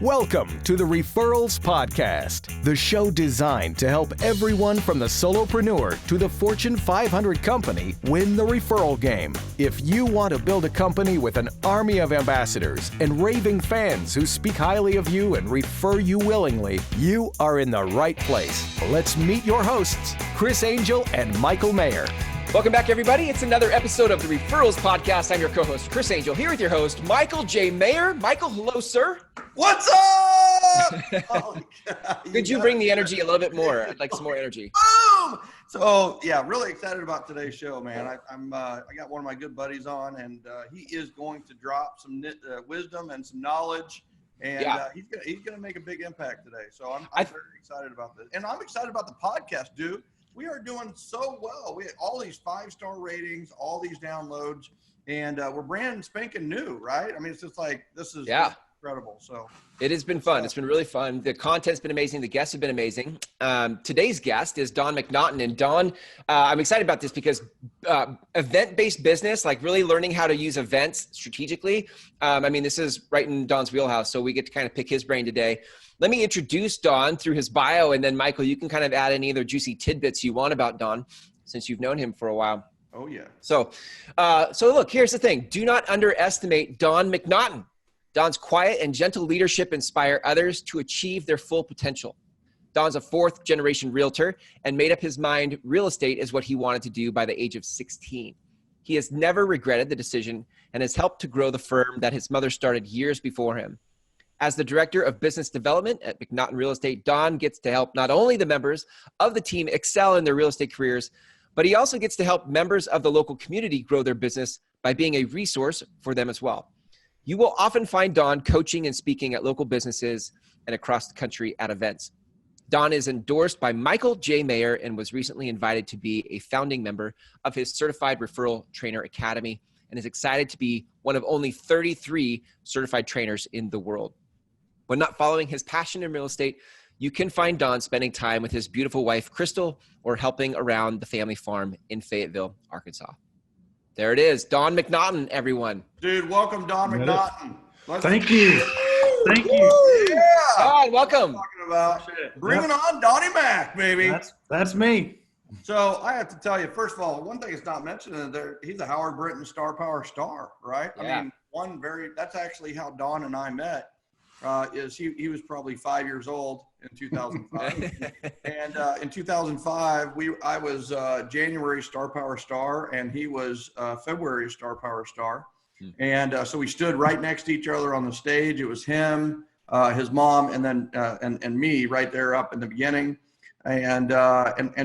Welcome to the Referrals Podcast, the show designed to help everyone from the solopreneur to the Fortune 500 company win the referral game. If you want to build a company with an army of ambassadors and raving fans who speak highly of you and refer you willingly, you are in the right place. Let's meet your hosts, Chris Angel and Michael Maher. Welcome back, everybody. It's another episode of the Referrals Podcast. I'm your co-host, Chris Angel, here with your host, Michael J. Maher. Michael, hello, sir. What's up? Oh, Could you bring the energy a little bit more? I'd like some more energy. Boom! So, yeah, really excited about today's show, man. I got one of my good buddies on, and he is going to drop some wisdom and some knowledge, and he's gonna make a big impact today. So I'm very excited about this, and I'm excited about the podcast, dude. We are doing so well. We have all these 5-star ratings, all these downloads, and we're brand spanking new, right? I mean, it's just like, this is incredible. So it has been fun. It's been really fun. The content's been amazing. The guests have been amazing. Today's guest is Don McNaughton. And Don, I'm excited about this because event-based business, like really learning how to use events strategically. I mean, this is right in Don's wheelhouse. So we get to kind of pick his brain today. Let me introduce Don through his bio, and then Michael, you can kind of add any other juicy tidbits you want about Don since you've known him for a while. Oh, yeah. So look, here's the thing. Do not underestimate Don McNaughton. Don's quiet and gentle leadership inspire others to achieve their full potential. Don's a 4th-generation realtor and made up his mind real estate is what he wanted to do by the age of 16. He has never regretted the decision and has helped to grow the firm that his mother started years before him. As the Director of Business Development at McNaughton Real Estate, Don gets to help not only the members of the team excel in their real estate careers, but he also gets to help members of the local community grow their business by being a resource for them as well. You will often find Don coaching and speaking at local businesses and across the country at events. Don is endorsed by Michael J. Maher and was recently invited to be a founding member of his Certified Referral Trainer Academy and is excited to be one of only 33 certified trainers in the world. When not following his passion in real estate, you can find Don spending time with his beautiful wife, Crystal, or helping around the family farm in Fayetteville, Arkansas. There it is. Don McNaughton, everyone. Dude, welcome, Don McNaughton. Thank you. Thank you. Yeah. Don, welcome. Talking about bringing on Donnie Mac, baby. That's me. So I have to tell you, first of all, one thing that's not mentioned in there, he's a Howard Britton Star Power star, right? Yeah. I mean, that's actually how Don and I met. He was probably 5 years old in 2005, and in 2005 I was January Star Power star, and he was February Star Power star, and so we stood right next to each other on the stage. It was him, his mom, and then and me right there up in the beginning, and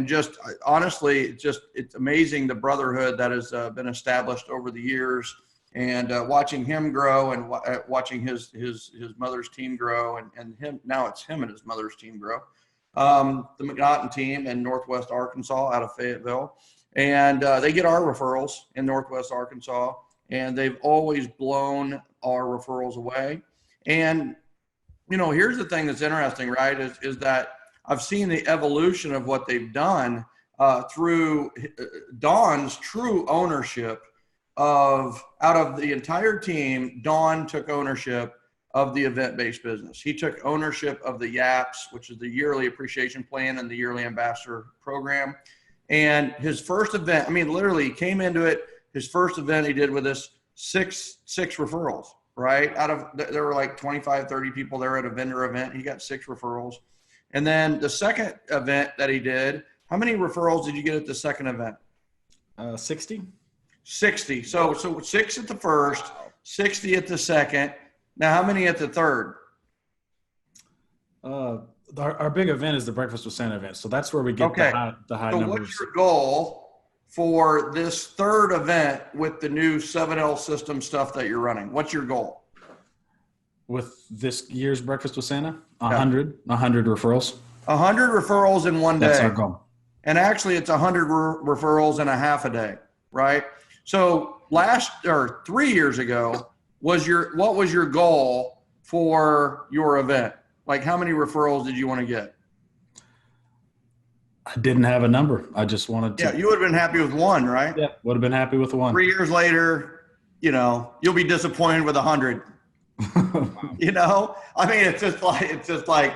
just honestly, it's amazing the brotherhood that has been established over the years. And watching him grow and watching his mother's team grow and him, now it's him and his mother's team grow. The McNaughton team in Northwest Arkansas out of Fayetteville. And they get our referrals in Northwest Arkansas. And they've always blown our referrals away. And, you know, here's the thing that's interesting, right, is that I've seen the evolution of what they've done through Don's true ownership out of the entire team. Don took ownership of the event-based business. He took ownership of the YAPS, which is the yearly appreciation plan and the yearly ambassador program. And his first event, I mean, literally he came into it, his first event he did with us, six referrals, right? There were like 25, 30 people there at a vendor event. He got 6 referrals. And then the second event that he did, how many referrals did you get at the second event? 60. 60. So 6 at the first, 60 at the second. Now, how many at the third? Our big event is the Breakfast with Santa event. So that's where we get the high numbers. What's your goal for this third event with the new 7L system stuff that you're running? What's your goal? With this year's Breakfast with Santa? 100 referrals. 100 referrals in one day. That's our goal. And actually it's 100 referrals in a half a day, right? So 3 years ago, what was your goal for your event? Like, how many referrals did you want to get? I didn't have a number. I just wanted to. Yeah, you would have been happy with 1, right? Yeah, would have been happy with 1. 3 years later, you know, you'll be disappointed with 100. You know, I mean, it's just like,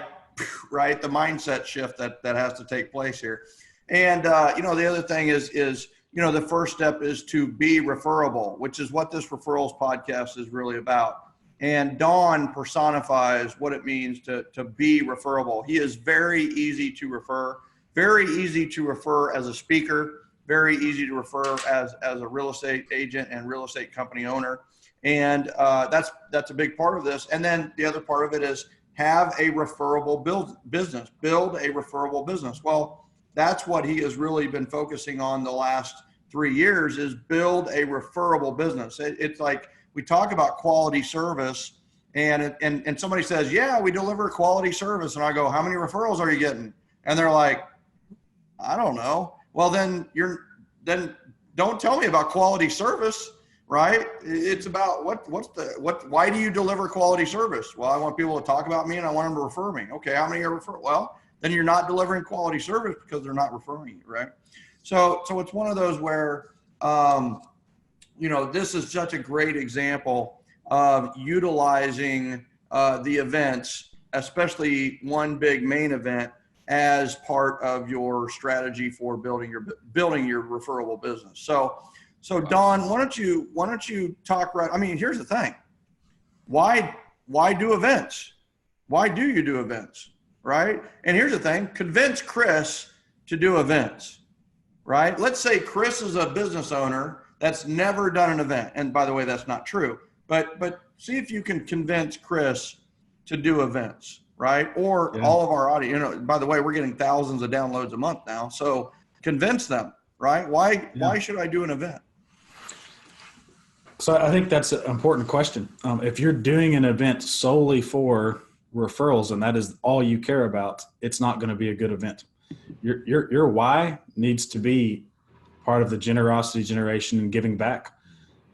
right. The mindset shift that has to take place here. And, you know, the other thing is, you know, the first step is to be referable, which is what this Referrals podcast is really about. And Don personifies what it means to be referable. He is very easy to refer, very easy to refer as a speaker, very easy to refer as a real estate agent and real estate company owner. And that's a big part of this. And then the other part of it is have a referable build a referable business. Well, that's what he has really been focusing on the last 3 years, is build a referable business. It's like, we talk about quality service, and somebody says, yeah, we deliver quality service. And I go, how many referrals are you getting? And they're like, I don't know. Well, then don't tell me about quality service, right? It's about why do you deliver quality service? Well, I want people to talk about me and I want them to refer me. Okay, how many are referred? Well, then you're not delivering quality service because they're not referring you, right? So it's one of those where, you know, this is such a great example of utilizing the events, especially one big main event, as part of your strategy for building your referable business. So Don, why don't you talk right? I mean, here's the thing. Why do events? Why do you do events? Right? And here's the thing, convince Chris to do events, right? Let's say Chris is a business owner that's never done an event. And by the way, that's not true, but see if you can convince Chris to do events, right? Or all of our audience, you know, by the way, we're getting thousands of downloads a month now. So convince them, right? Why should I do an event? So I think that's an important question. If you're doing an event solely for referrals and that is all you care about, it's not going to be a good event. Your why needs to be part of the generosity generation and giving back.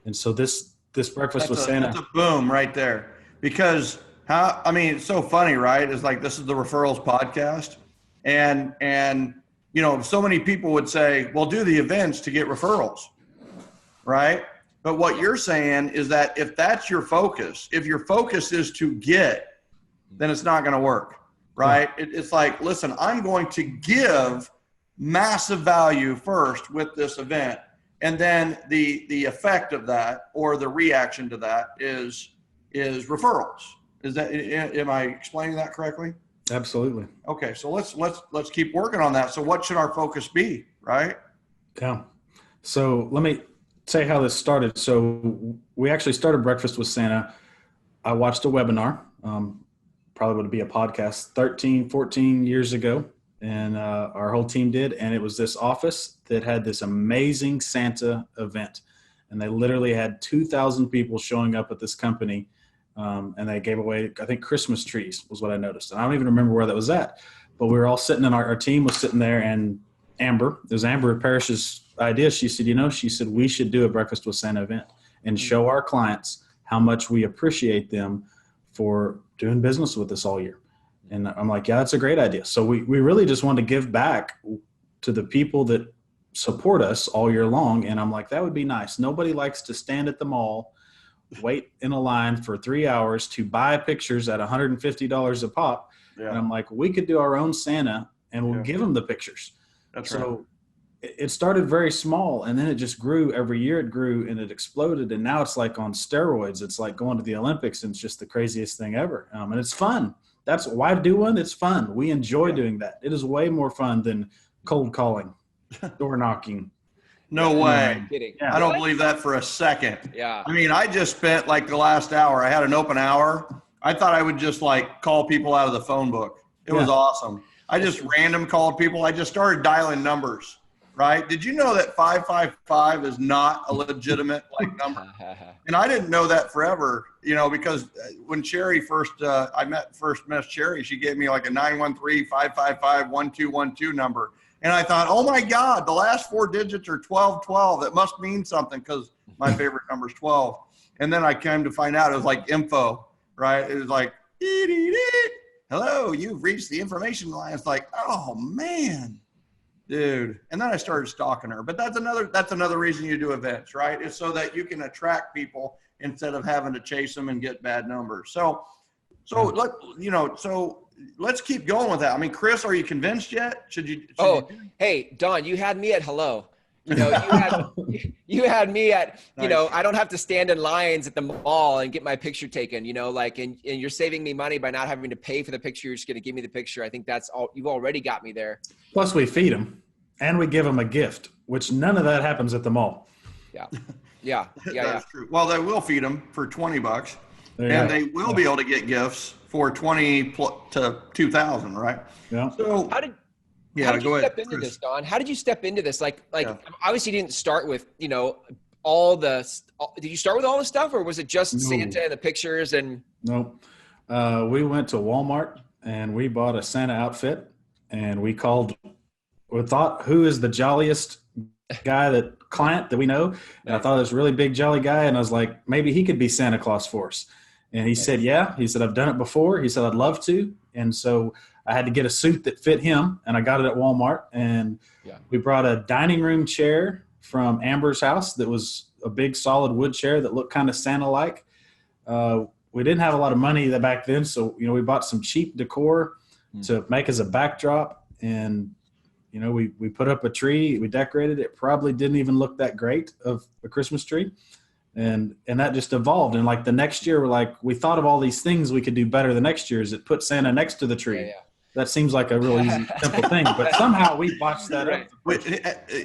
And so this breakfast with Santa. That's a boom right there. Because it's so funny, right? It's like, this is the Referrals podcast. And, you know, so many people would say, well, do the events to get referrals, right? But what you're saying is that if that's your focus, if your focus is to get, then it's not going to work, right? It's like, listen, I'm going to give massive value first with this event. And then the effect of that, or the reaction to that, is referrals. Is that, am I explaining that correctly? Absolutely. Okay. So let's keep working on that. So what should our focus be, right? Yeah. So let me say how this started. So we actually started Breakfast with Santa. I watched a webinar, probably would be a podcast, 13, 14 years ago. And our whole team did. And it was this office that had this amazing Santa event. And they literally had 2,000 people showing up at this company. And they gave away, I think, Christmas trees was what I noticed. And I don't even remember where that was at. But we were all sitting in our team was sitting there, and Amber Parrish's idea. She said, we should do a Breakfast with Santa event and show our clients how much we appreciate them for doing business with us all year. And I'm like, yeah, that's a great idea. So we really just want to give back to the people that support us all year long. And I'm like, that would be nice. Nobody likes to stand at the mall, wait in a line for 3 hours to buy pictures at $150 a pop. Yeah. And I'm like, we could do our own Santa and we'll give them the pictures. That's so right. It started very small, and then it just grew. Every year it grew and it exploded. And now it's like on steroids. It's like going to the Olympics, and it's just the craziest thing ever. And it's fun. That's why do one. It's fun. We enjoy doing that. It is way more fun than cold calling, door knocking. No way. Yeah. I don't believe that for a second. Yeah. I mean, I just spent like the last hour. I had an open hour. I thought I would just like call people out of the phone book. It was awesome. I just random called people. I just started dialing numbers. Right? Did you know that 555 is not a legitimate number? And I didn't know that forever, because when Sherry I met Sherry, she gave me like a 913-555-1212 number. And I thought, oh my God, the last 4 digits are 1212. That must mean something because my favorite number is 12. And then I came to find out it was like info, right? It was like, hello, you've reached the information line. It's like, oh man. Dude. And then I started stalking her, but that's another reason you do events, right? It's so that you can attract people instead of having to chase them and get bad numbers. So let's keep going with that. I mean, Chris, are you convinced yet? Hey, Don, you had me at hello. You had me at, Nice. I don't have to stand in lines at the mall and get my picture taken, and you're saving me money by not having to pay for the picture. You're just going to give me the picture. I think that's all. You've already got me there. Plus we feed them and we give them a gift, which none of that happens at the mall. Yeah. That's true. Well, they will feed them for $20, Yeah. and they will be able to get gifts for $20 to $2,000, right? Yeah. So How did yeah, you go ahead, step into Chris. this, Don? How did you step into this? Like Yeah. obviously you didn't start with, all the, did you start with all the stuff, or was it just No. Santa and the pictures and? No. We went to Walmart and we bought a Santa outfit, and we thought, who is the jolliest client that we know? And I thought this really big, jolly guy. And I was like, maybe he could be Santa Claus for us. And he said, yeah. He said, I've done it before. He said, I'd love to. And so I had to get a suit that fit him, and I got it at Walmart. And we brought a dining room chair from Amber's house that was a big solid wood chair that looked kind of Santa-like. We didn't have a lot of money back then, so we bought some cheap decor to make as a backdrop, and we put up a tree, we decorated it. Probably didn't even look that great of a Christmas tree, and that just evolved. And like the next year, we thought of all these things we could do better the next year. Is it put Santa next to the tree? Yeah. That seems like a really easy, simple thing, but somehow we botched that up.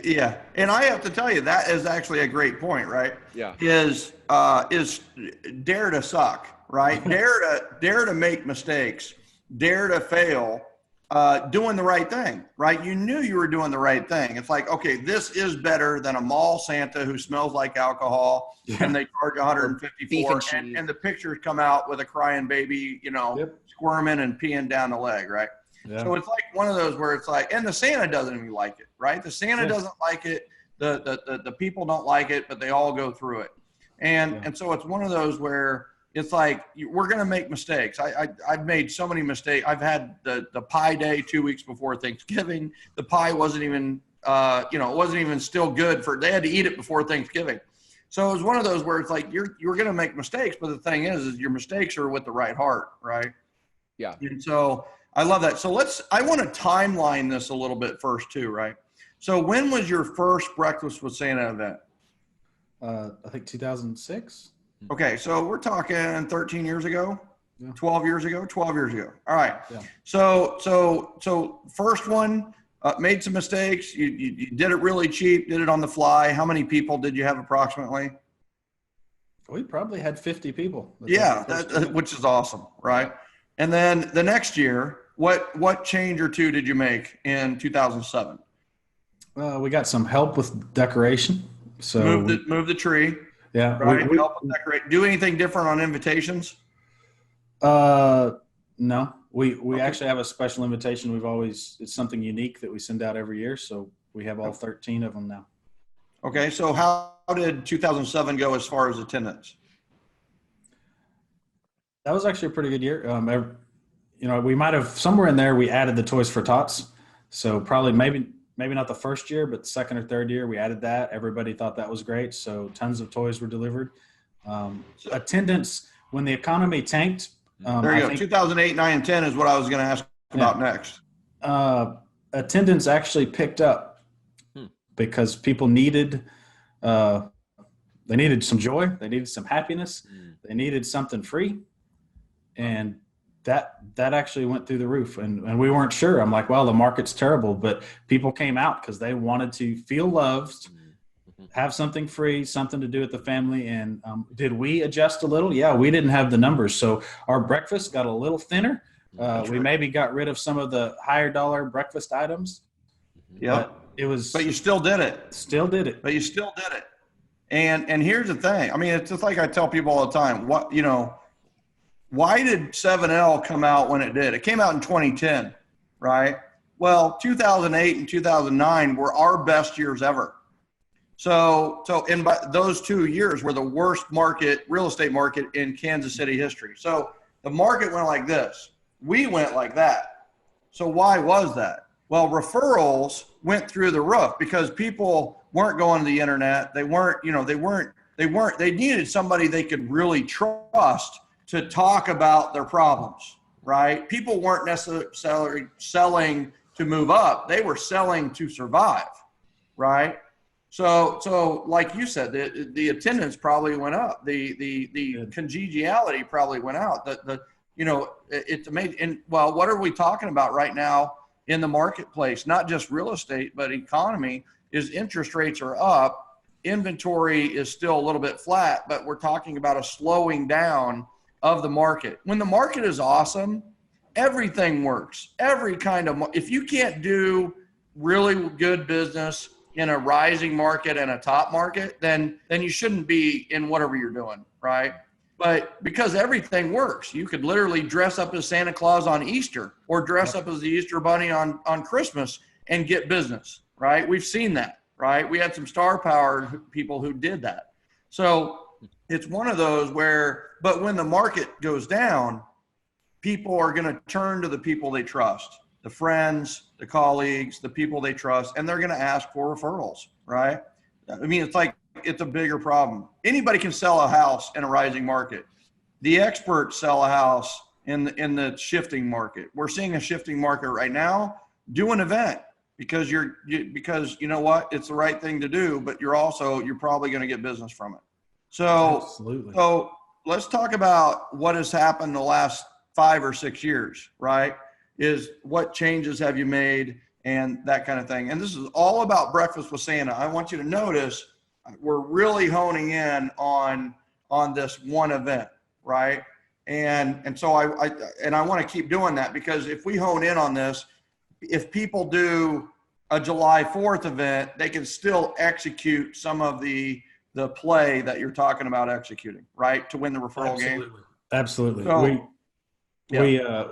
Yeah, and I have to tell you, that is actually a great point, right? Yeah. Is dare to suck, right? dare to make mistakes, dare to fail, doing the right thing, right? You knew you were doing the right thing. It's like, okay, this is better than a mall Santa who smells like alcohol and they charge $154, and the pictures come out with a crying baby, squirming and peeing down the leg, right? Yeah. So it's like one of those where it's like, and the Santa doesn't even like it, right? The Santa doesn't like it. The people don't like it, but they all go through it. And so it's one of those where it's like, we're going to make mistakes. I've made so many mistakes. I've had the pie day 2 weeks before Thanksgiving. The pie wasn't even, it wasn't even still good they had to eat it before Thanksgiving. So it was one of those where it's like, you're going to make mistakes, but the thing is your mistakes are with the right heart, right? Yeah. And so I love that. So I want to timeline this a little bit first too, right? So when was your first Breakfast with Santa event? I think 2006. Okay. So we're talking 13 years ago, 12 years ago. All right. Yeah. So first one, made some mistakes. You did it really cheap, did it on the fly. How many people did you have approximately? We probably had 50 people. Which is awesome, right? And then the next year, what change or two did you make in 2007? We got some help with decoration. So move the tree. Yeah. Right. Help with decorate. Do anything different on invitations? No. We actually have a special invitation. It's something unique that we send out every year. So we have all 13 of them now. Okay. So how did 2007 go as far as attendance? That was actually a pretty good year. We might have somewhere in there, we added the Toys for Tots. So probably maybe not the first year, but the second or third year we added that. Everybody thought that was great. So tons of toys were delivered. Attendance, when the economy tanked. There you go. 2008, 9, and 10 is what I was going to ask about next. Attendance actually picked up because people needed some joy. They needed some happiness. They needed something free. And that actually went through the roof, and we weren't sure. I'm like, well, the market's terrible, but people came out because they wanted to feel loved, have something free, something to do with the family. And did we adjust a little? Yeah, we didn't have the numbers. So our breakfast got a little thinner. We maybe got rid of some of the higher dollar breakfast items. Yeah. But you still did it. But you still did it. And here's the thing. I mean, it's just like I tell people all the time, why did 7L come out when it did? It came out in 2010, right? Well, 2008 and 2009 were our best years ever. So in those 2 years were the worst real estate market in Kansas City history. So the market went like this. We went like that. So why was that? Well, referrals went through the roof because people weren't going to the internet. They weren't They needed somebody they could really trust to talk about their problems, right? People weren't necessarily selling to move up. They were selling to survive, right? So like you said, the attendance probably went up. The congeniality probably went out. It's amazing. And well, what are we talking about right now in the marketplace? Not just real estate, but economy is interest rates are up. Inventory is still a little bit flat, but we're talking about a slowing down of the market. When the market is awesome, everything works. If you can't do really good business in a rising market and a top market, then you shouldn't be in whatever you're doing, right? But because everything works, you could literally dress up as Santa Claus on Easter or dress up as the Easter Bunny on Christmas and get business, right? We've seen that, right? We had some star power people who did that. So it's one of those but when the market goes down, people are going to turn to the people they trust, the friends, the colleagues, the people they trust, and they're going to ask for referrals, right? I mean, it's a bigger problem. Anybody can sell a house in a rising market. The experts sell a house in the shifting market. We're seeing a shifting market right now. Do an event because because you know what? It's the right thing to do, but you're probably going to get business from it. So, absolutely. So let's talk about what has happened the last 5 or 6 years, right? Is what changes have you made and that kind of thing. And this is all about Breakfast with Santa. I want you to notice we're really honing in on this one event, right? And so I want to keep doing that, because if we hone in on this, if people do a July 4th event, they can still execute some of the play that you're talking about executing, right? To win the referral game. Absolutely. So,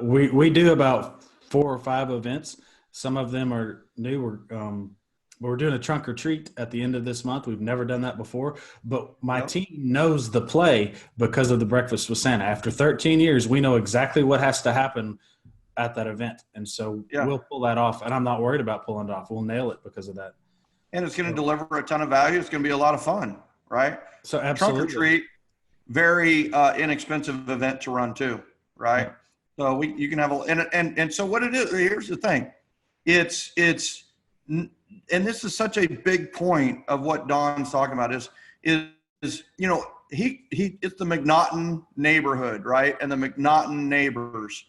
we do about 4 or 5 events. Some of them are new. We're doing a trunk or treat at the end of this month. We've never done that before, but my team knows the play because of the Breakfast with Santa. After 13 years, we know exactly what has to happen at that event. And so we'll pull that off, and I'm not worried about pulling it off. We'll nail it because of that. And it's going to deliver a ton of value. It's going to be a lot of fun, right? So absolutely. Trunk or treat, very inexpensive event to run too, right? So you can have and so what it is, here's the thing. It's and this is such a big point of what Don's talking about is it's the McNaughton neighborhood, right? And the McNaughton neighbors,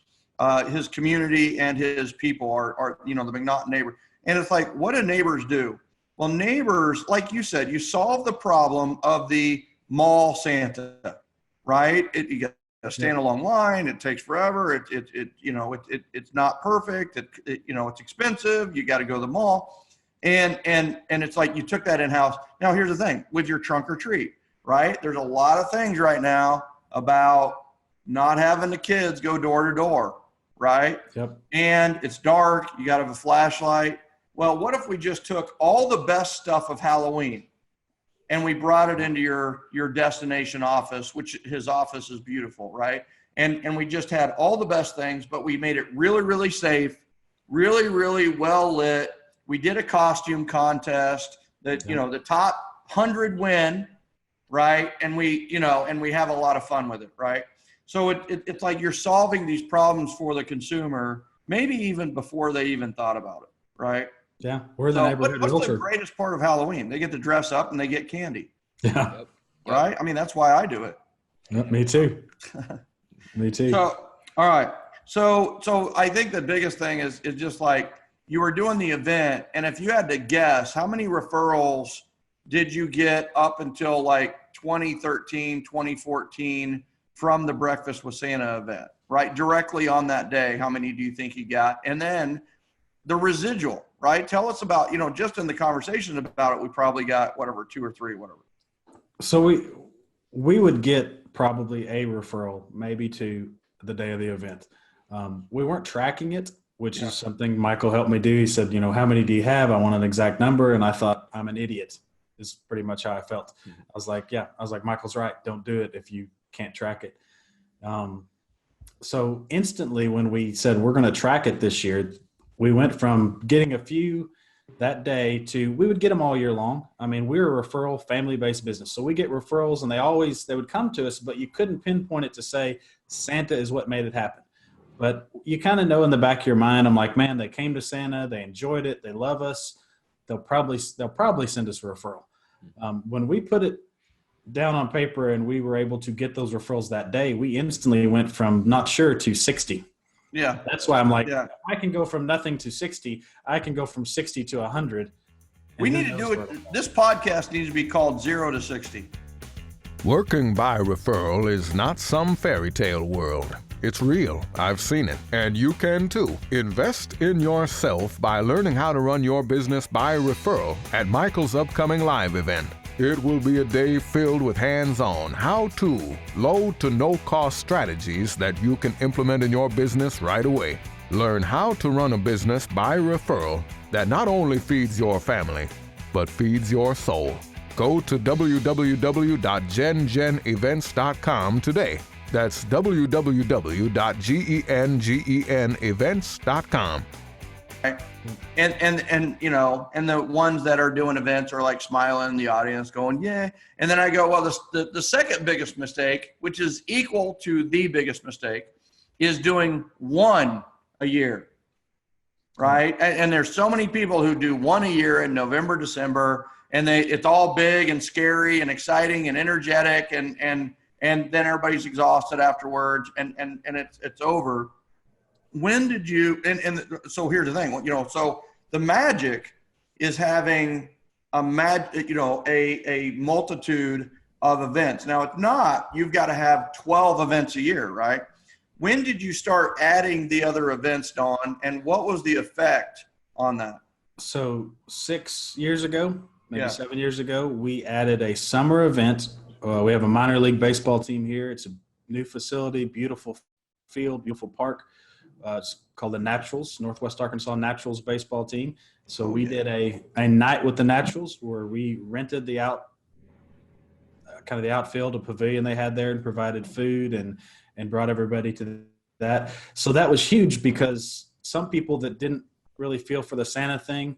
his community and his people are the McNaughton neighbor. And it's like, what do neighbors do? Well, neighbors, like you said, you solve the problem of the mall Santa, right? You get a stand a long line. It takes forever. It's not perfect. It's expensive. You got to go to the mall. And it's like you took that in-house. Now, here's the thing with your trunk or treat, right? There's a lot of things right now about not having the kids go door to door, right? Yep. And it's dark. You got to have a flashlight. Well, what if we just took all the best stuff of Halloween and we brought it into your destination office, which his office is beautiful, right? And we just had all the best things, but we made it really, really safe, really, really well lit. We did a costume contest that, the top 100 win, right? And we have a lot of fun with it, right? So it's like you're solving these problems for the consumer, maybe even before they even thought about it, right? Yeah, we're the neighborhood realtor. What's the greatest part of Halloween? They get to dress up and they get candy. Yeah. Right? I mean, that's why I do it. Yep, me too. Me too. So, all right. So I think the biggest thing is just like you were doing the event, and if you had to guess, how many referrals did you get up until like 2013, 2014 from the Breakfast with Santa event, right? Directly on that day, how many do you think you got? And then the residual, right? Tell us about, just in the conversation about it, we probably got 2 or 3, whatever. So we would get probably a referral, maybe 2 the day of the event. We weren't tracking it, which is something Michael helped me do. He said, how many do you have? I want an exact number. And I thought, I'm an idiot is pretty much how I felt. I was like, Michael's right. Don't do it if you can't track it. So instantly when we said we're going to track it this year, we went from getting a few that day we would get them all year long. I mean, we're a referral family-based business. So we get referrals and they would come to us, but you couldn't pinpoint it to say Santa is what made it happen. But you kind of know in the back of your mind, I'm like, man, they came to Santa, they enjoyed it, they love us. They'll probably send us a referral. When we put it down on paper and we were able to get those referrals that day, we instantly went from not sure to 60. Yeah. That's why I'm like, if I can go from nothing to 60, I can go from 60 to 100. We need to do it. This podcast needs to be called 0 to 60. Working by referral is not some fairy tale world. It's real. I've seen it. And you can too. Invest in yourself by learning how to run your business by referral at Michael's upcoming live event. It will be a day filled with hands-on, how-to, low to no-cost strategies that you can implement in your business right away. Learn how to run a business by referral that not only feeds your family, but feeds your soul. Go to www.gengenevents.com today. That's www.gengenevents.com. And you know, and the ones that are doing events are like smiling in the audience going, yeah. And then I go, well, the second biggest mistake, which is equal to the biggest mistake, is doing one a year, right? And there's so many people who do one a year in November, December, and it's all big and scary and exciting and energetic, and then everybody's exhausted afterwards, and it's over. When did you, and so here's the thing, you know, so the magic is having a multitude of events. Now it's not, you've got to have 12 events a year, right? When did you start adding the other events, Don, and what was the effect on that? So 6 years ago, maybe 7 years ago, we added a summer event. We have a minor league baseball team here. It's a new facility, beautiful field, beautiful park. It's called the Naturals, Northwest Arkansas Naturals baseball team. So we did a night with the Naturals where we rented the outfield, a pavilion they had there, and provided food and brought everybody to that. So that was huge because some people that didn't really feel for the Santa thing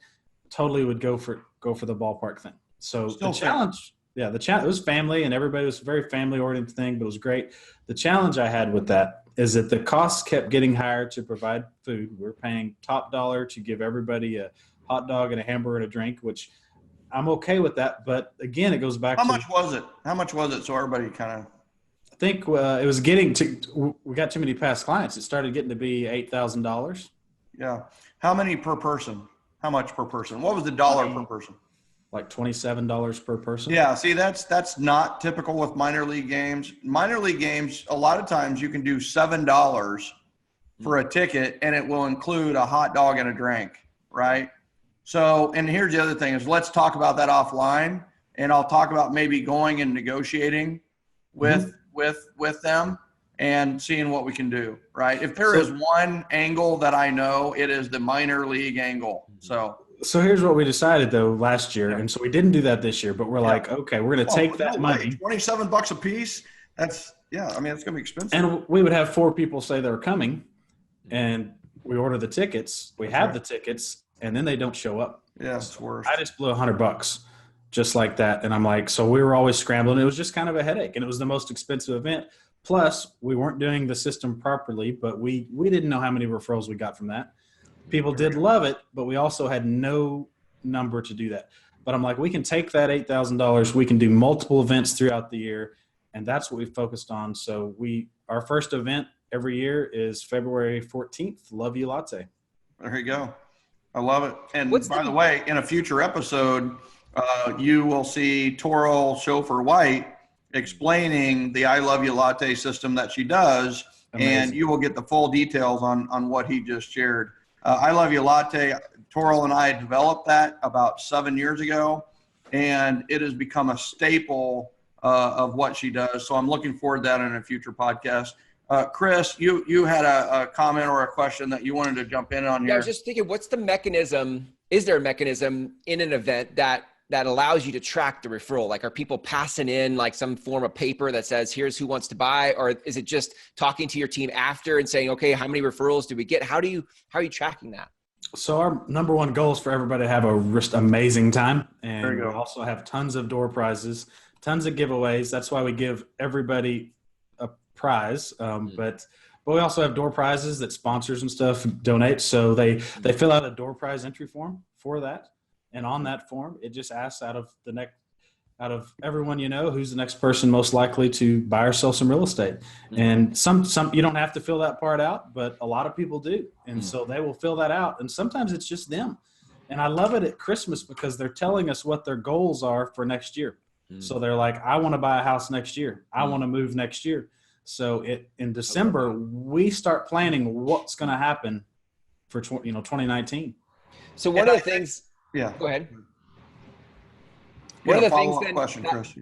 totally would go for the ballpark thing. So the challenge, it was family, and everybody was a very family oriented thing, but it was great. The challenge I had with that is that the costs kept getting higher to provide food. We're paying top dollar to give everybody a hot dog and a hamburger and a drink, which I'm okay with that. But again, it goes back How much was it? So everybody kind of. I think it was we got too many past clients. It started getting to be $8,000. Yeah. How many per person? How much per person? What was the dollar per person? Like $27 per person. Yeah. See, that's not typical with minor league games. Minor league games, a lot of times you can do $7 for a ticket, and it will include a hot dog and a drink, right? So, and here's the other thing is, let's talk about that offline, and I'll talk about maybe going and negotiating with them and seeing what we can do, right? If there is one angle that I know, it is the minor league angle. So here's what we decided though last year. And so we didn't do that this year, but we're like, okay, we're going to take that money. $27 a piece. It's going to be expensive. And we would have 4 people say they're coming, and we order the tickets. We have the tickets, and then they don't show up. Yeah, it's worse. I just blew $100 just like that. And I'm like, so we were always scrambling. It was just kind of a headache, and it was the most expensive event. Plus we weren't doing the system properly, but we didn't know how many referrals we got from that. People did love it, but we also had no number to do that. But I'm like, we can take that $8,000. We can do multiple events throughout the year, and that's what we focused on. So our first event every year is February 14th, Love You Latte. There you go. I love it. And by the way, in a future episode, you will see Toro Chauffeur White explaining the I Love You Latte system that she does. Amazing. And you will get the full details on what he just shared. I Love You Latte, Toro and I developed that about 7 years ago, and it has become a staple of what she does. So I'm looking forward to that in a future podcast. Chris, you had a comment or a question that you wanted to jump in on here. Yeah, I was just thinking, what's the mechanism? Is there a mechanism in an event that allows you to track the referral? Like, are people passing in like some form of paper that says, here's who wants to buy? Or is it just talking to your team after and saying, okay, how many referrals do we get? How are you tracking that? So our number one goal is for everybody to have a just amazing time. And There you we go. also have tons of door prizes, tons of giveaways. That's why we give everybody a prize. But we also have door prizes that sponsors and stuff donate. So they fill out a door prize entry form for that. And on that form, it just asks out of everyone you know, who's the next person most likely to buy or sell some real estate. And some you don't have to fill that part out, but a lot of people do. And so they will fill that out. And sometimes it's just them. And I love it at Christmas because they're telling us what their goals are for next year. So they're like, I want to buy a house next year. I want to move next year. So in December, we start planning what's going to happen for 2019. So one of the things, Yeah. go ahead. One of the things follow-up then, question, Chris.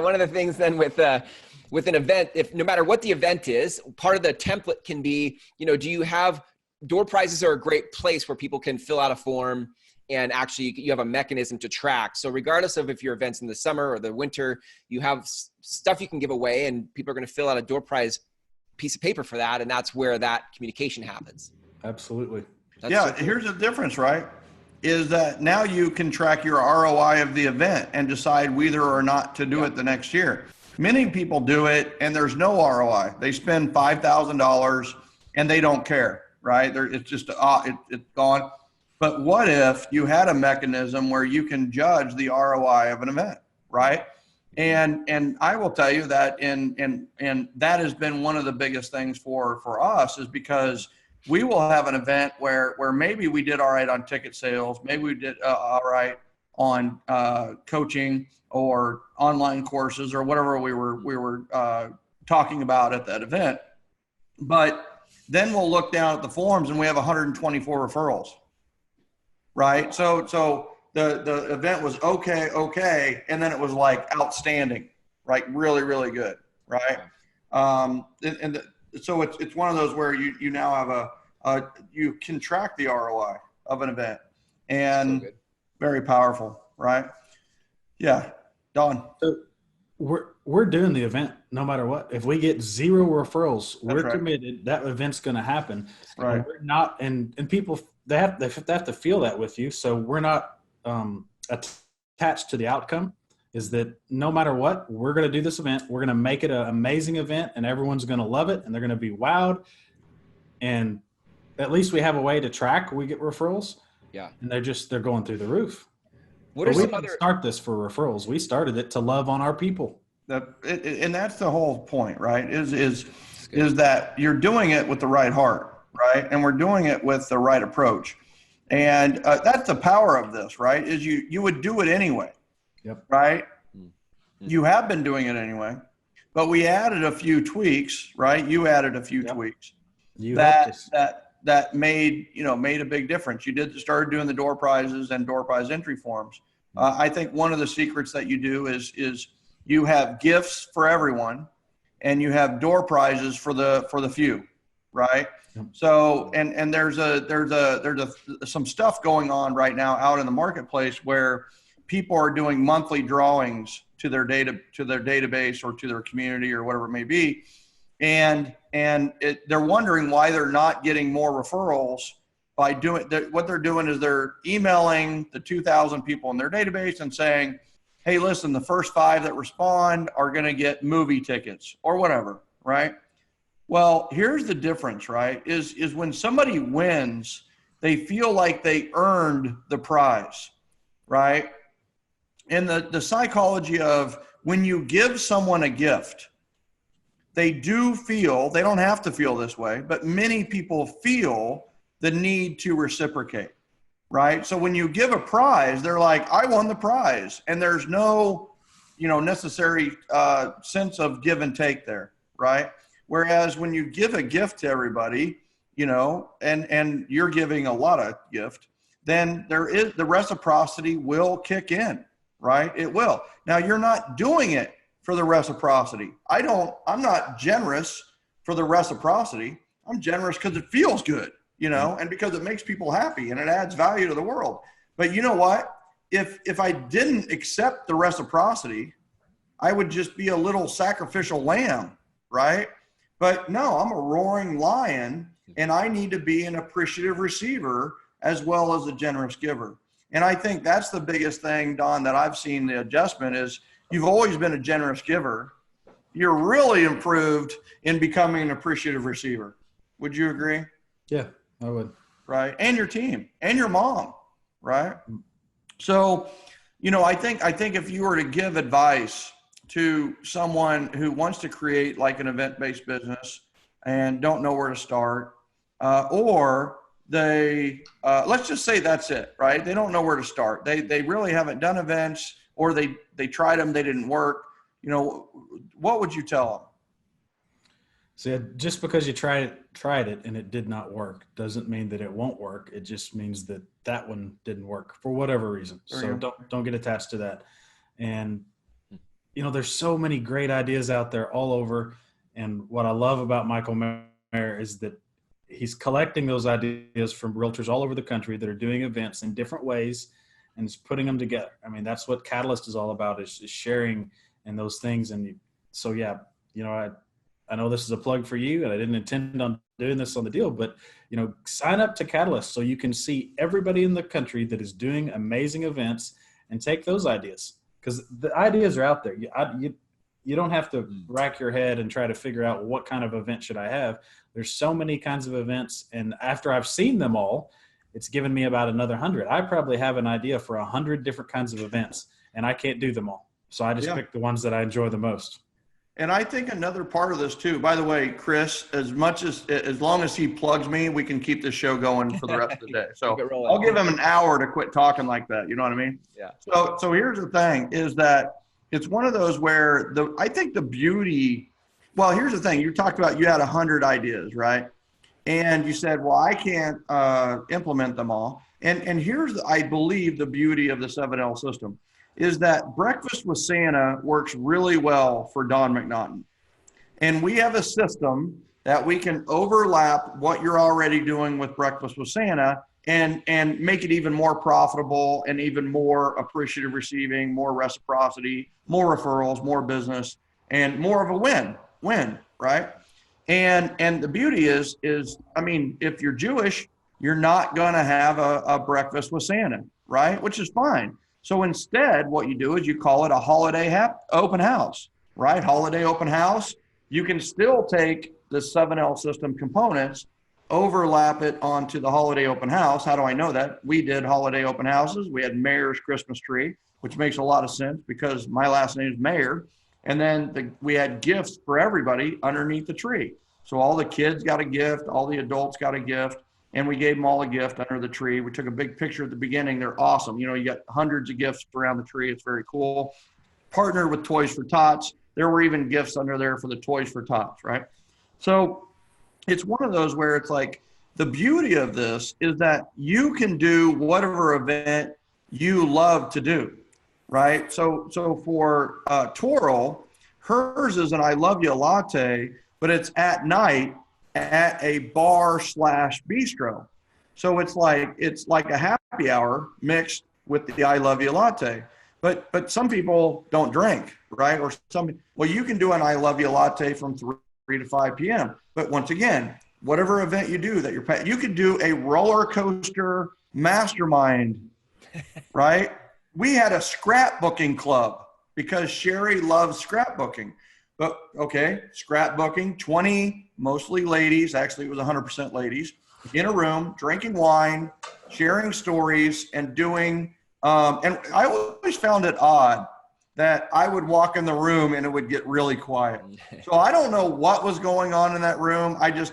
one of the things then with an event, if no matter what the event is, part of the template can be, do you have door prizes are a great place where people can fill out a form and actually you have a mechanism to track. So regardless of if your event's in the summer or the winter, you have stuff you can give away and people are going to fill out a door prize piece of paper for that. And that's where that communication happens. Absolutely. Here's the difference, right? Is that now you can track your ROI of the event and decide whether or not to do it the next year. Many people do it and there's no ROI. They spend $5,000 and they don't care, right? It's just, it's gone. But what if you had a mechanism where you can judge the ROI of an event, right? And I will tell you that and that has been one of the biggest things for us is because we will have an event where maybe we did all right on ticket sales, maybe we did all right on coaching or online courses or whatever we were talking about at that event. But then we'll look down at the forms and we have 124 referrals, right? So the event was okay, and then it was like outstanding, right? Really, really good, right? So it's one of those where you now have you can track the ROI of an event, and very powerful, right? Yeah, Don. So we're doing the event no matter what. If we get 0 referrals, we're committed. That event's going to happen. Right. And we're not, and people they have to feel that with you. So we're not attached to the outcome. Is that no matter what, we're going to do this event. We're going to make it an amazing event and everyone's going to love it and they're going to be wowed. And at least we have a way to track. We get referrals. Yeah. And they're going through the roof. We didn't start this for referrals. We started it to love on our people. And that's the whole point, right? Is that you're doing it with the right heart, right? And we're doing it with the right approach. And that's the power of this, right? Is you would do it anyway. Yep. Right. You have been doing it anyway, but we added a few tweaks, right? You added a few tweaks that made a big difference. You started doing the door prizes and door prize entry forms. I think one of the secrets that you do is you have gifts for everyone and you have door prizes for the few, right? Yep. So, and there's some stuff going on right now out in the marketplace where people are doing monthly drawings to their database or to their community or whatever it may be. And they're wondering why they're not getting more referrals by doing what they're doing is they're emailing the 2,000 people in their database and saying, hey, listen, the first 5 that respond are going to get movie tickets or whatever. Right. Well, here's the difference, right? Is when somebody wins, they feel like they earned the prize. Right. And the psychology of when you give someone a gift, they don't have to feel this way, but many people feel the need to reciprocate, right? So when you give a prize, they're like, I won the prize. And there's no, necessary sense of give and take there, right? Whereas when you give a gift to everybody, and you're giving a lot of gift, then the reciprocity will kick in. Right? It will. Now you're not doing it for the reciprocity. I'm not generous for the reciprocity. I'm generous because it feels good, and because it makes people happy and it adds value to the world. But you know what? If I didn't accept the reciprocity, I would just be a little sacrificial lamb, right? But no, I'm a roaring lion and I need to be an appreciative receiver as well as a generous giver. And I think that's the biggest thing, Don, that I've seen the adjustment is you've always been a generous giver. You're really improved in becoming an appreciative receiver. Would you agree? Yeah, I would. Right. And your team and your mom. Right. So, I think if you were to give advice to someone who wants to create like an event-based business and don't know where to start, or they, let's just say that's it, right? They don't know where to start. They really haven't done events, or they tried them, they didn't work. What would you tell them? See, just because you tried it and it did not work doesn't mean that it won't work. It just means that one didn't work for whatever reason. So don't get attached to that. And there's so many great ideas out there all over. And what I love about Michael Maher is that he's collecting those ideas from realtors all over the country that are doing events in different ways and is putting them together. I mean, that's what Catalyst is all about, is sharing and those things. And so, yeah, I know this is a plug for you, and I didn't intend on doing this on the deal, but, sign up to Catalyst so you can see everybody in the country that is doing amazing events and take those ideas, because the ideas are out there. You don't have to rack your head and try to figure out what kind of event should I have. There's so many kinds of events, and after I've seen them all, it's given me about another 100. I probably have an idea for 100 different kinds of events, and I can't do them all. So I just pick the ones that I enjoy the most. And I think another part of this too, by the way, Chris, as long as he plugs me, we can keep this show going for the rest of the day. So I'll give him an hour to quit talking like that. You know what I mean? Yeah. So here's the thing is that it's one of those where I think the beauty, well, here's the thing. You talked about, you had 100 ideas, right? And you said, well, I can't implement them all. And here's, I believe, the beauty of the 7L system is that Breakfast with Santa works really well for Don McNaughton. And we have a system that we can overlap what you're already doing with Breakfast with Santa and make it even more profitable and even more appreciative receiving, more reciprocity, more referrals, more business, and more of a win, right? And the beauty is, I mean, if you're Jewish, you're not going to have a Breakfast with Santa, right? Which is fine. So instead, what you do is you call it a holiday open house, right? Holiday open house. You can still take the 7L system components, overlap it onto the holiday open house. How do I know that? We did holiday open houses. We had Maher's Christmas tree, which makes a lot of sense because my last name is Maher. And then we had gifts for everybody underneath the tree. So all the kids got a gift, all the adults got a gift. And we gave them all a gift under the tree. We took a big picture at the beginning. They're awesome. You got hundreds of gifts around the tree. It's very cool. Partnered with Toys for Tots. There were even gifts under there for the Toys for Tots, right? So it's one of those where it's like the beauty of this is that you can do whatever event you love to do, right? So for Toral, hers is an I Love You latte, but it's at night at a bar/bistro. So it's like a happy hour mixed with the I Love You latte. But some people don't drink, right? Or you can do an I Love You latte from 3 to 5 p.m. But once again, whatever event you do that you could do a roller coaster mastermind, right? We had a scrapbooking club because Sherry loves scrapbooking. But okay, scrapbooking, 20 mostly ladies, actually it was 100% ladies, in a room, drinking wine, sharing stories, and doing, and I always found it odd that I would walk in the room and it would get really quiet. So I don't know what was going on in that room. I just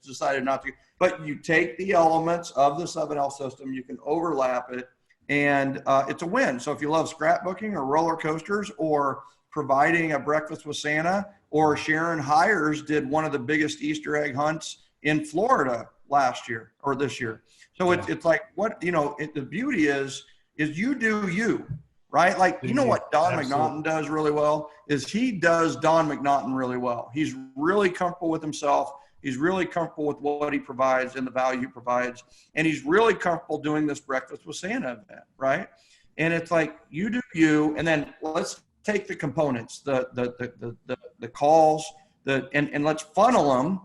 decided not to. But you take the elements of the 7L system, you can overlap it, and it's a win. So if you love scrapbooking or roller coasters or providing a Breakfast with Santa, or Sharon Hires did one of the biggest Easter egg hunts in Florida last year or this year. So it's like the beauty is you do you, right? Like, you know what Don McNaughton does really well is he does Don McNaughton really well. He's really comfortable with himself. He's really comfortable with what he provides and the value he provides. And he's really comfortable doing this Breakfast with Santa event, right? And it's like, you do you, and then let's take the components, the calls, and let's funnel them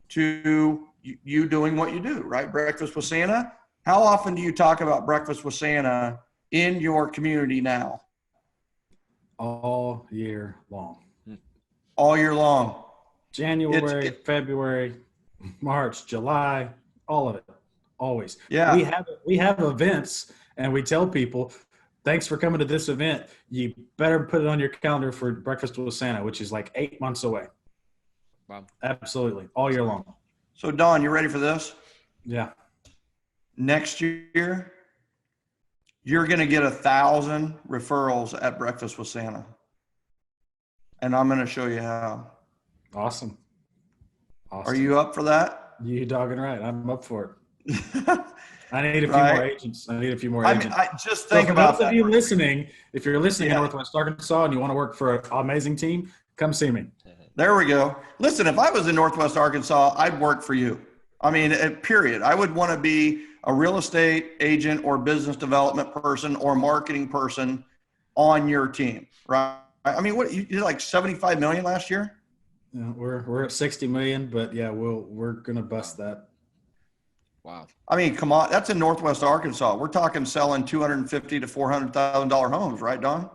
to, you doing what you do, right? Breakfast with Santa. How often do you talk about Breakfast with Santa in your community now? All year long. All year long. January, February, March, July, all of it. Always. Yeah. We have events, and we tell people, thanks for coming to this event. You better put it on your calendar for Breakfast with Santa, which is like 8 months away. Wow. Absolutely. All year long. So Don, you ready for this? Yeah. Next year, you're going to get 1,000 referrals at Breakfast with Santa. And I'm going to show you how. Awesome. Are you up for that? You dogging right. I'm up for it. I need a few Right? more agents. I need a few more I agents. mean, just think for about those that. of you listening, if you're listening Yeah. in Northwest Arkansas and you want to work for an amazing team, come see me. There we go. Listen, if I was in Northwest Arkansas, I'd work for you. I mean, period. I would want to be a real estate agent or business development person or marketing person on your team, right? I mean, what you did like 75 million last year? Yeah, we're at 60 million, but yeah, we're gonna bust that. Wow. I mean, come on, that's in Northwest Arkansas. We're talking selling $250,000 to $400,000 homes, right, Don?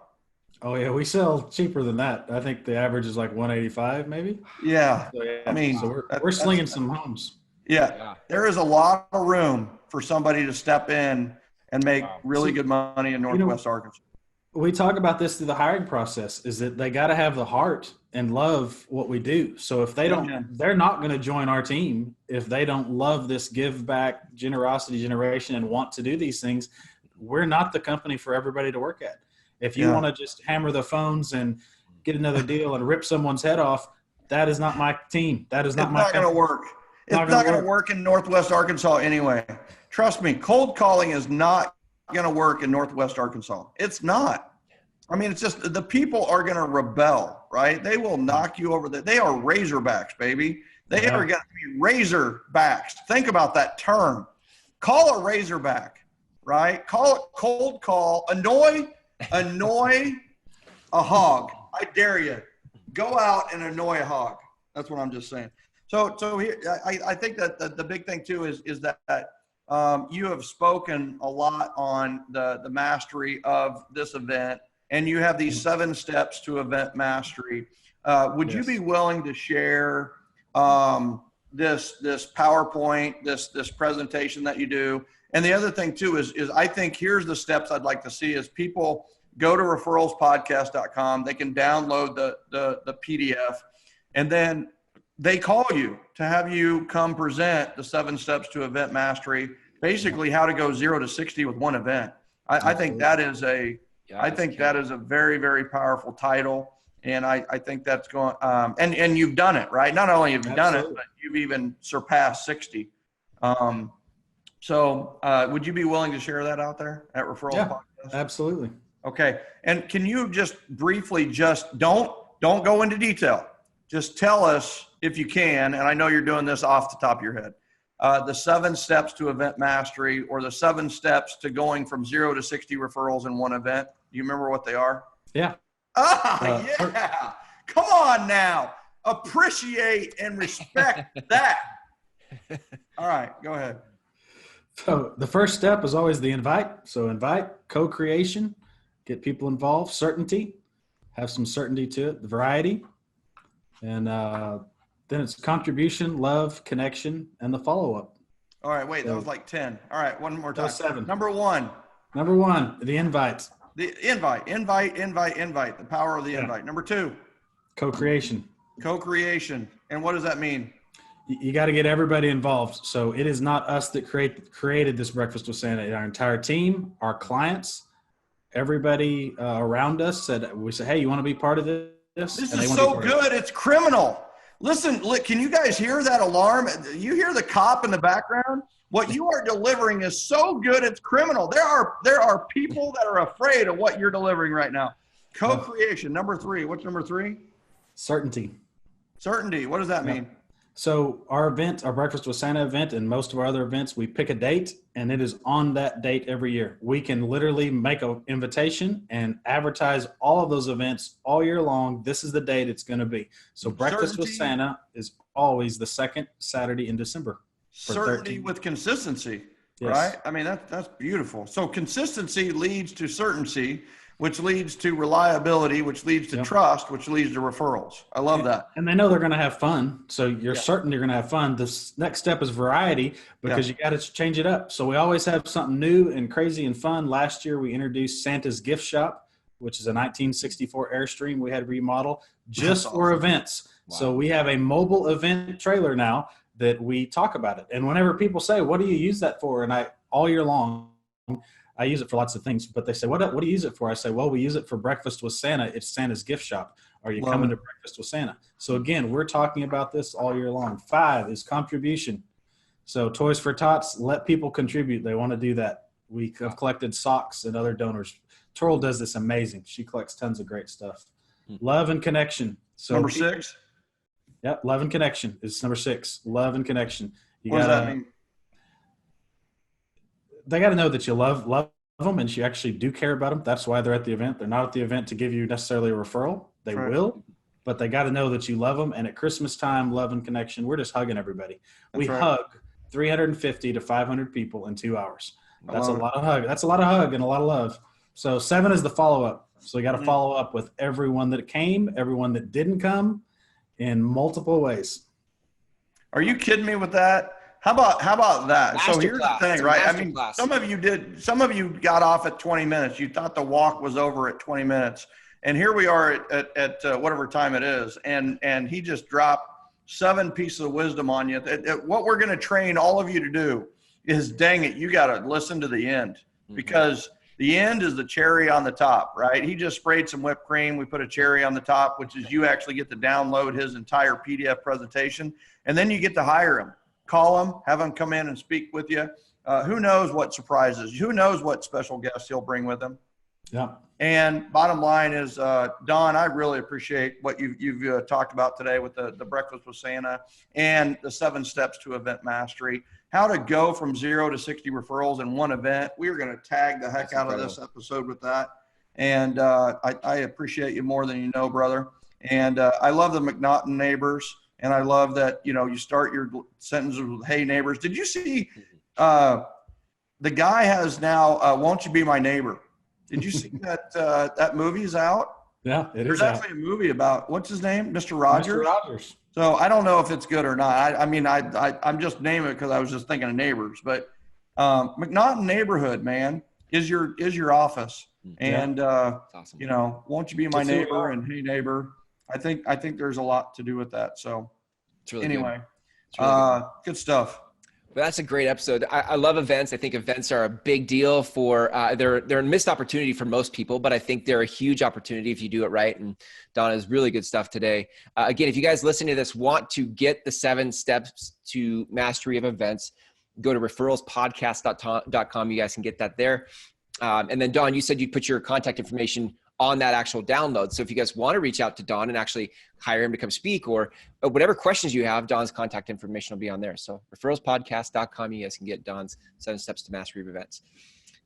Oh yeah, we sell cheaper than that. I think the average is like 185, maybe. Yeah. So, yeah, I mean, so we're slinging some homes. Yeah. There is a lot of room for somebody to step in and make really good money in Northwest Arkansas. We talk about this through the hiring process, is that they got to have the heart and love what we do. So if they don't, they're not going to join our team if they don't love this give back generosity generation and want to do these things. We're not the company for everybody to work at. If you want to just hammer the phones and get another deal and rip someone's head off, that is not my team. That is not my It's not going to work. It's not going to work in Northwest Arkansas anyway. Trust me, cold calling is not going to work in Northwest Arkansas. It's not. I mean, it's just the people are going to rebel, right? They will knock you over. They are razorbacks, baby. They are going to be razorbacks. Think about that term. Call a razorback, right? Call it cold call. Annoy a hog. I dare you. Go out and annoy a hog. That's what I'm just saying. So here, I think that the big thing too is that you have spoken a lot on the mastery of this event, and you have these 7 steps to event mastery. Would you be willing to share this PowerPoint, this presentation that you do? And the other thing too is I think here's the steps I'd like to see is people go to referralspodcast.com. They can download the PDF, and then they call you to have you come present the 7 steps to event mastery, basically how to go 0 to 60 with one event. I think that is a very, very powerful title. And I think that's going, and you've done it, right? Not only have you done it, but you've even surpassed 60. So would you be willing to share that out there at Referrals Podcast? Absolutely. Okay. And can you just briefly don't go into detail. Just tell us if you can, and I know you're doing this off the top of your head, the 7 steps to event mastery or the 7 steps to going from 0 to 60 referrals in one event. Do you remember what they are? Yeah. Yeah. Come on now. Appreciate and respect that. All right, go ahead. So the first step is always the invite. So invite, co-creation, get people involved, certainty, have some certainty to it, the variety, and then it's contribution, love, connection, and the follow-up. All right, wait, that was like 10. All right, one more time. 7. Number 1. Number 1, the invite. The invite, the power of the invite. Number 2. Co-creation. Co-creation. And what does that mean? You got to get everybody involved. So it is not us that created this Breakfast with Santa. Our entire team, our clients, everybody around us we said, hey, you want to be part of this? This is so good. It's criminal. Listen, can you guys hear that alarm? You hear the cop in the background? What you are delivering is so good, it's criminal. There are people that are afraid of what you're delivering right now. Co-creation, number 3. What's number 3? Certainty. Certainty. What does that mean? So our event, our Breakfast with Santa event, and most of our other events, we pick a date, and it is on that date every year. We can literally make an invitation and advertise all of those events all year long. This is the date it's going to be. So Breakfast with Santa is always the 2nd Saturday in December. certainty with consistency, right? I mean, that's beautiful. So consistency leads to certainty, which leads to reliability, which leads to trust, which leads to referrals. I love that. And they know they're going to have fun. So you're certain you're going to have fun. The next step is variety, because you got to change it up. So we always have something new and crazy and fun. Last year, we introduced Santa's Gift Shop, which is a 1964 Airstream we had remodel just for events. Wow. So we have a mobile event trailer now that we talk about it. And whenever people say, what do you use that for? And all year long, I use it for lots of things, but they say, what do you use it for? I say, well, we use it for Breakfast with Santa. It's Santa's Gift Shop. Are you coming to Breakfast with Santa? So again, we're talking about this all year long. 5 is contribution. So Toys for Tots, let people contribute. They want to do that. We have collected socks and other donors. Turl does this amazing. She collects tons of great stuff. Love and connection. So number 6. Yep. Love and connection is number 6. Love and connection. What does that mean? They got to know that you love them and you actually do care about them. That's why they're at the event. They're not at the event to give you necessarily a referral. They will, but they got to know that you love them. And at Christmas time, love and connection, we're just hugging everybody. We hug 350 to 500 people in 2 hours. That's a lot of hug. That's a lot of hug and a lot of love. So 7 is the follow-up. So you got to follow up with everyone that came, everyone that didn't come, in multiple ways. Are you kidding me with that? How about that? So here's the thing, right? I mean, some of you got off at 20 minutes. You thought the walk was over at 20 minutes. And here we are at whatever time it is. And he just dropped 7 pieces of wisdom on you. What we're going to train all of you to do is, dang it, you got to listen to the end, because the end is the cherry on the top, right? He just sprayed some whipped cream. We put a cherry on the top, which is you actually get to download his entire PDF presentation. And then you get to hire him. Call him, have him come in and speak with you. Who knows what surprises? Who knows what special guests he'll bring with him? Yeah. And bottom line is, Don, I really appreciate what you've talked about today with the Breakfast with Santa and the 7 steps to event mastery. How to go from 0 to 60 referrals in one event. We are going to tag the heck out of this episode with that. And I appreciate you more than you know, brother. And I love the McNaughton neighbors. And I love that, you start your sentences with, hey, neighbors. Did you see the guy has now, Won't You Be My Neighbor? Did you see that movie is out? Yeah, There's actually a movie about, what's his name? Mr. Rogers? Mr. Rogers. So I don't know if it's good or not. I mean, I'm just naming it because I was just thinking of neighbors. But McNaughton neighborhood, man, is your office. And, awesome. Won't you be my neighbor? And hey, neighbor. I think there's a lot to do with that. So really anyway, good stuff. Well, that's a great episode. I love events. I think events are a big deal for they're a missed opportunity for most people, but I think they're a huge opportunity if you do it right. And Don has really good stuff today. Again, if you guys listening to this want to get the 7 steps to mastery of events, go to referralspodcast.com. You guys can get that there. And then Don, you said you'd put your contact information on that actual download. So if you guys want to reach out to Don and actually hire him to come speak, or whatever questions you have, Don's contact information will be on there. So referralspodcast.com, you guys can get Don's 7 steps to mastery of events.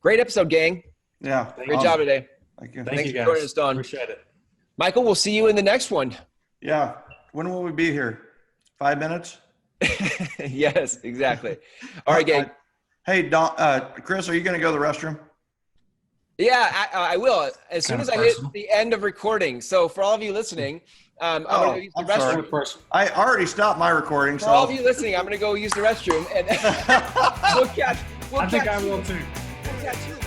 Great episode, gang. Yeah. Great job today. Thank you. Thank you, guys. For joining us, Don. Appreciate it. Michael, we'll see you in the next one. Yeah. When will we be here? 5 minutes? Yes, exactly. All right, gang. Hey, Don, Chris, are you going to go to the restroom? Yeah, I will. As soon as I hit the end of recording. So for all of you listening, I'm going to use the restroom. I already stopped my recording. For all of you listening, I'm going to go use the restroom. And we'll catch I think I will too. We'll catch you.